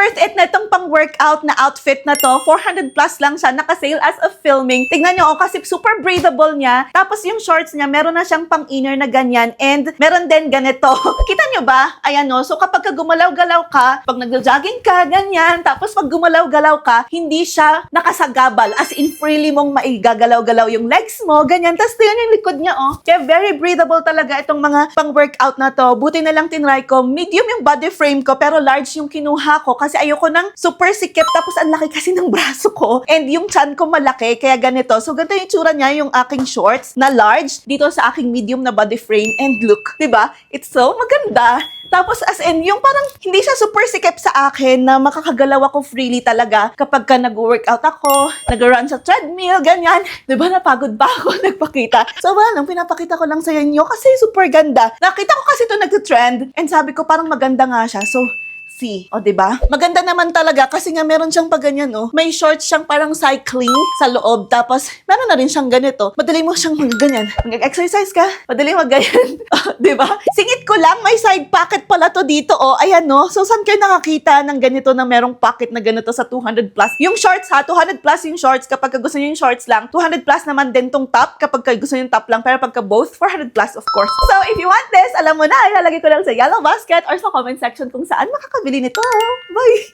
worth it na itong pang-workout na outfit na to. 400 plus lang siya. Naka-sale as of filming. Tignan nyo, kasi super breathable niya. Tapos yung shorts niya, meron na siyang pang-inner na ganyan. And meron din ganito. Kita nyo ba? Ayan o. So kapag gumalaw-galaw ka, pag nag-jogging ka, ganyan. Tapos pag gumalaw-galaw ka, hindi siya nakasagabal. As in, freely mong maigagalaw-galaw yung legs mo. Ganyan. Tapos yun yung likod niya oh. Kaya very breathable talaga itong mga pang-workout na to. Buti na lang tinry ko. Medium yung body frame ko, pero large yung kinuha ko. Kasi ayoko ng super sikip. Tapos ang laki kasi ng braso ko. And yung chan ko malaki. Kaya ganito. So ganito yung itsura niya, yung aking shorts na large dito sa aking medium na body frame. And look, diba? It's so maganda. Tapos as in, yung parang hindi siya super sikip sa akin na makakagalaw ako freely talaga kapag ka nag-workout ako, nag-run sa treadmill, ganyan. Diba napagod ba ako nagpakita? So wala lang, pinapakita ko lang sa inyo kasi super ganda. Nakita ko kasi ito nag-trend and sabi ko parang maganda nga siya. So, see. O, diba? Maganda naman talaga kasi nga meron siyang paganyan, oh. May shorts siyang parang cycling sa loob. Tapos, meron na rin siyang ganito. Madali mo siyang ganyan. Mag-exercise ka, madali mag-ganyan. Diba? Singit ko lang, may side pocket pala to dito, oh. Ayan, no? So, saan kayo nakakita ng ganito na merong pocket na ganito sa 200 plus? Yung shorts, ha? 200 plus yung shorts. Kapag gusto nyo yung shorts lang, 200 plus naman din tong top. Kapag gusto nyo yung top lang. Pero pagka both, 400 plus, of course. So, if you want this, alam mo na, ilalagay ko lang sa yellow basket or sa comment section kung saan makakabili nito. Bye!